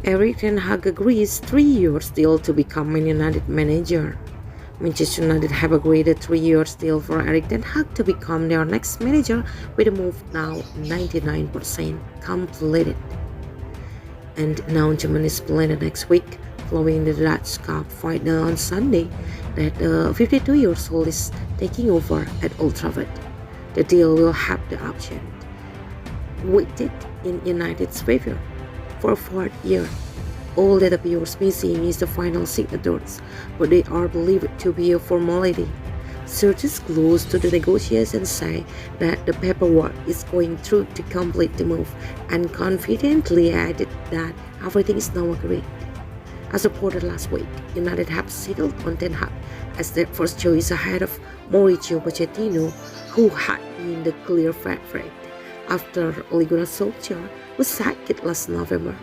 Erik Ten Hag agrees 3-year deal to become Man United manager. Manchester United have agreed a 3-year deal for Erik Ten Hag to become their next manager, with the move now 99% completed. And announcement is planned next week, following the Dutch Cup final on Sunday, that the 52-year-old is taking over at Old Trafford. The deal will have the option weighted in United's favor for a fourth year. All that appears missing is the final signatures, but they are believed to be a formality. Sources close to the negotiations say that the paperwork is going through to complete the move, and confidently added that everything is now agreed. As reported last week, United have settled on Ten Hag as their first choice ahead of Mauricio Pochettino, who had been the clear favorite after Ole Gunnar Solskjaer was sacked last November.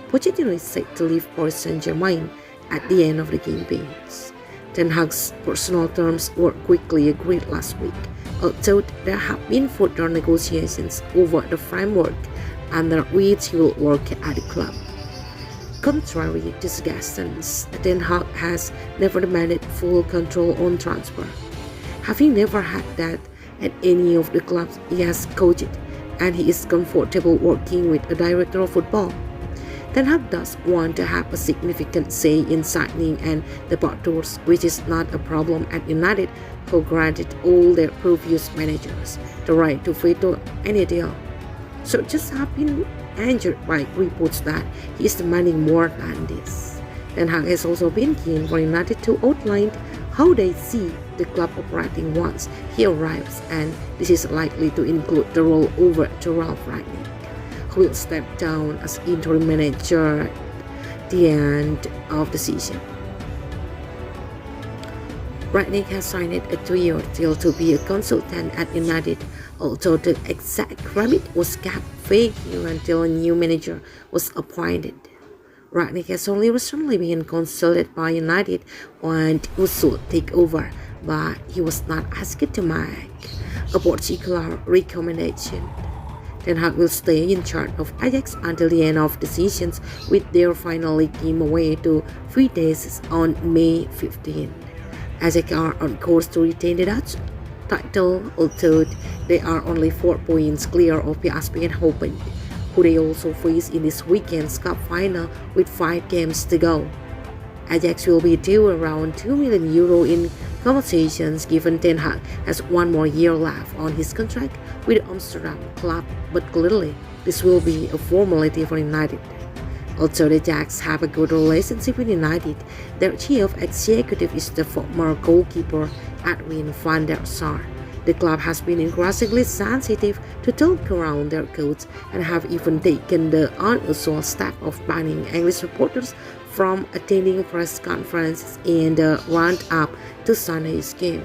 Pochettino is set to leave Paris Saint-Germain at the end of the campaigns. Ten Hag's personal terms were quickly agreed last week, although there have been further negotiations over the framework under which he will work at the club. Contrary to suggestions, Ten Hag has never demanded full control on transfer, having never had that at any of the clubs he has coached, and he is comfortable working with a director of football. Ten Hag does want to have a significant say in signing and departures, which is not a problem at United, who granted all their previous managers the right to veto any deal. Sources have been angered by reports that he is demanding more than this. Ten Hag has also been keen for United to outline how they see the club operating once he arrives, and this is likely to include the rollover to Ralph Rangnick, who will step down as interim manager at the end of the season. Rangnick has signed a 2-year deal to be a consultant at United, although the exact remit was kept vague until a new manager was appointed. Rangnick has only recently been consulted by United on who should take over, but he was not asked to make a particular recommendation. Ten Hag will stay in charge of Ajax until the end of the season, with their final league game away to Vitesse on May 15. Ajax are on course to retain the Dutch title, although they are only 4 points clear of PSV Eindhoven, who they also face in this weekend's cup final with 5 games to go. Ajax will be due around €2 million in compensations, given Ten Hag has 1 more year left on his contract with the Amsterdam club, but clearly this will be a formality for United. Although the Ajax have a good relationship with United, their chief executive is the former goalkeeper Edwin van der Sar. The club has been increasingly sensitive to talk around their coach, and have even taken the unusual step of banning English reporters from attending press conferences in the run-up to Sunday's game.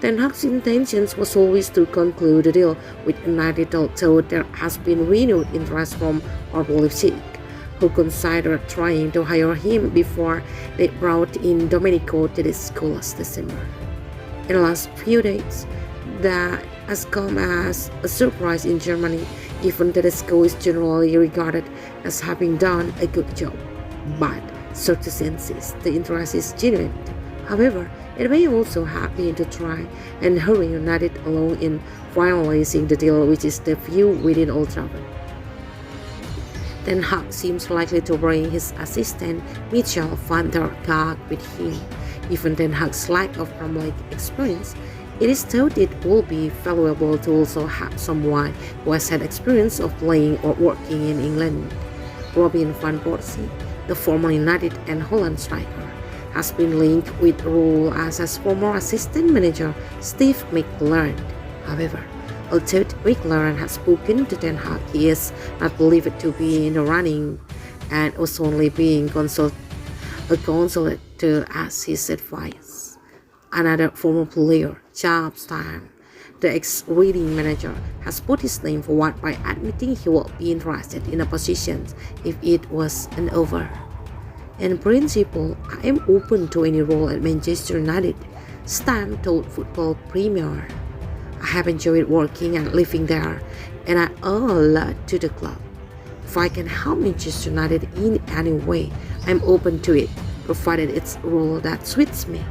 Ten Hag's intentions was always to conclude the deal with United, although there has been renewed interest from RB Leipzig, who considered trying to hire him before they brought in Domenico Tedesco last December. In the last few days, that has come as a surprise in Germany, given Tedesco is generally regarded as having done a good job. But sources insist the interest is genuine. However, it may also have been to try and hurry United along in finalizing the deal, which is the view within Old Trafford. Ten Hag seems likely to bring his assistant Michel van der Gaag with him. Given Ten Hag's lack of Premier League experience, it is thought it will be valuable to also have someone who has had experience of playing or working in England. Robin van Persie, the former United and Holland striker, has been linked with a role as his former assistant manager Steve McLaren. However, although McLaren has spoken to Ten Hag, he is not believed to be in the running and was only being consulted to ask his advice. Another former player, Charles Time, the ex-Reading manager, has put his name forward by admitting he will be interested in a position if it was an offer. In principle, I am open to any role at Manchester United, Stam told Football Premier. I have enjoyed working and living there, and I owe a lot to the club. If I can help Manchester United in any way, I'm open to it, provided it's a role that suits me.